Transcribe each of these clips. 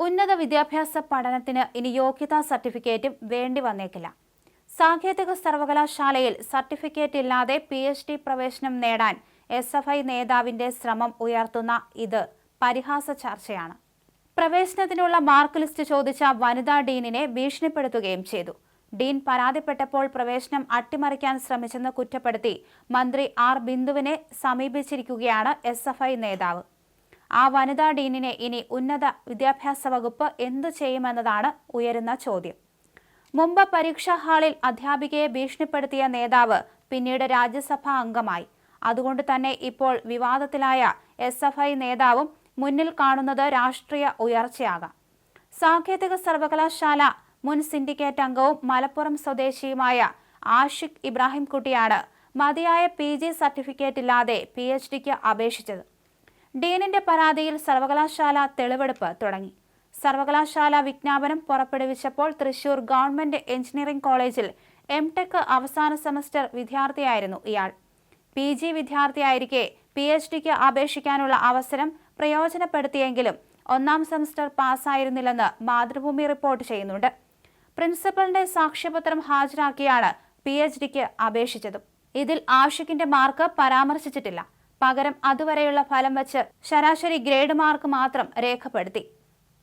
ഉന്നത വിദ്യാഭ്യാസ പഠനത്തിന് ഇനി യോഗ്യതാ സർട്ടിഫിക്കറ്റും വേണ്ടി വന്നേക്കില്ല. സാങ്കേതിക സർവകലാശാലയിൽ സർട്ടിഫിക്കറ്റ് ഇല്ലാതെ PhD പ്രവേശനം നേടാൻ SFI നേതാവിന്റെ ശ്രമം ഉയർത്തുന്ന ഇത് പരിഹാസ ചർച്ചയാണ്. പ്രവേശനത്തിനുള്ള മാർക്ക് ലിസ്റ്റ് ചോദിച്ച വനിതാ ഡീനിനെ ഭീഷണിപ്പെടുത്തുകയും ചെയ്തു. ഡീൻ പരാതിപ്പെട്ടപ്പോൾ പ്രവേശനം അട്ടിമറിക്കാൻ ശ്രമിച്ചെന്ന് കുറ്റപ്പെടുത്തി മന്ത്രി R. ബിന്ദുവിനെ സമീപിച്ചിരിക്കുകയാണ് SFI നേതാവ്. ആ വനിതാ ഡീനിനെ ഇനി ഉന്നത വിദ്യാഭ്യാസ വകുപ്പ് എന്തു ചെയ്യുമെന്നതാണ് ഉയരുന്ന ചോദ്യം. മുമ്പ് പരീക്ഷാ ഹാളിൽ അധ്യാപികയെ ഭീഷണിപ്പെടുത്തിയ നേതാവ് പിന്നീട് രാജ്യസഭാ അംഗമായി. അതുകൊണ്ട് തന്നെ ഇപ്പോൾ വിവാദത്തിലായ SFI നേതാവും മുന്നിൽ കാണുന്നത് രാഷ്ട്രീയ ഉയർച്ചയാകാം. സാങ്കേതിക സർവകലാശാല മുൻ സിൻഡിക്കേറ്റ് അംഗവും മലപ്പുറം സ്വദേശിയുമായ ആഷിഖ് ഇബ്രാഹിം കുട്ടിയാണ് മതിയായ PG സർട്ടിഫിക്കറ്റ് ഇല്ലാതെ PhDക്ക് അപേക്ഷിച്ചത്. ഡീനിന്റെ പരാതിയിൽ സർവകലാശാല തെളിവെടുപ്പ് തുടങ്ങി. സർവകലാശാല വിജ്ഞാപനം പുറപ്പെടുവിച്ചപ്പോൾ തൃശൂർ ഗവൺമെന്റ് എഞ്ചിനീയറിംഗ് കോളേജിൽ M.Tech അവസാന സെമസ്റ്റർ വിദ്യാർത്ഥിയായിരുന്നു ഇയാൾ. PG വിദ്യാർത്ഥിയായിരിക്കെ PhDക്ക് അപേക്ഷിക്കാനുള്ള അവസരം പ്രയോജനപ്പെടുത്തിയെങ്കിലും ഒന്നാം സെമസ്റ്റർ പാസ്സായിരുന്നില്ലെന്ന് മാതൃഭൂമി റിപ്പോർട്ട് ചെയ്യുന്നുണ്ട്. പ്രിൻസിപ്പലിന്റെ സാക്ഷ്യപത്രം ഹാജരാക്കിയാണ് PhDക്ക് അപേക്ഷിച്ചതും. ഇതിൽ ആഷിഖിന്റെ മാർക്ക് പരാമർശിച്ചിട്ടില്ല. പകരം അതുവരെയുള്ള ഫലം വച്ച് ശരാശരി ഗ്രേഡ് മാർക്ക് മാത്രം രേഖപ്പെടുത്തി.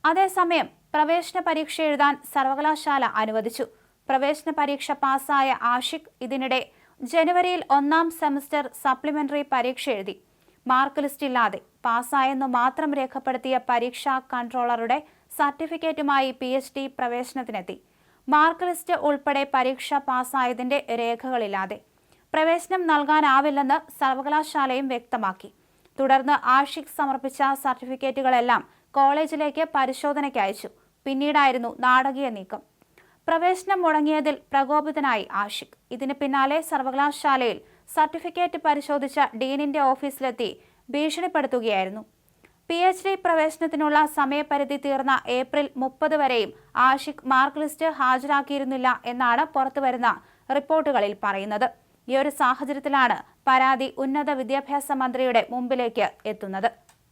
അതേസമയം പ്രവേശന പരീക്ഷ എഴുതാൻ സർവകലാശാല അനുവദിച്ചു. പ്രവേശന പരീക്ഷ പാസ്സായ ആഷിഖ് ഇതിനിടെ ജനുവരിയിൽ ഒന്നാം സെമസ്റ്റർ സപ്ലിമെന്ററി പരീക്ഷ എഴുതി. മാർക്ക് ലിസ്റ്റ് ഇല്ലാതെ പാസ്സായെന്നു മാത്രം രേഖപ്പെടുത്തിയ പരീക്ഷാ കൺട്രോളറുടെ സർട്ടിഫിക്കറ്റുമായി PhD പ്രവേശനത്തിനെത്തി. മാർക്ക് ലിസ്റ്റ് ഉൾപ്പെടെ പരീക്ഷ പാസ്സായതിന്റെ രേഖകളില്ലാതെ പ്രവേശനം നൽകാനാവില്ലെന്ന് സർവകലാശാലയും വ്യക്തമാക്കി. തുടർന്ന് ആഷിഖ് സമർപ്പിച്ച സർട്ടിഫിക്കറ്റുകളെല്ലാം കോളേജിലേക്ക് പരിശോധനയ്ക്ക് അയച്ചു. പിന്നീടായിരുന്നു നാടകീയ നീക്കം. പ്രവേശനം മുടങ്ങിയതിൽ പ്രകോപിതനായി ആഷിഖ്. ഇതിന് പിന്നാലെ സർവകലാശാലയിൽ സർട്ടിഫിക്കറ്റ് പരിശോധിച്ച ഡീനിന്റെ ഓഫീസിലെത്തി ഭീഷണിപ്പെടുത്തുകയായിരുന്നു. PhD പ്രവേശനത്തിനുള്ള സമയപരിധി തീർന്ന ഏപ്രിൽ 30 വരെയും ആഷിഖ് മാർക്ക് ലിസ്റ്റ് ഹാജരാക്കിയിരുന്നില്ല എന്നാണ് പുറത്തുവരുന്ന റിപ്പോർട്ടുകളിൽ പറയുന്നത്. ഈ ഒരു സാഹചര്യത്തിലാണ് പരാതി ഉന്നത വിദ്യാഭ്യാസ മന്ത്രിയുടെ മുമ്പിലേക്ക് എത്തുന്നത്.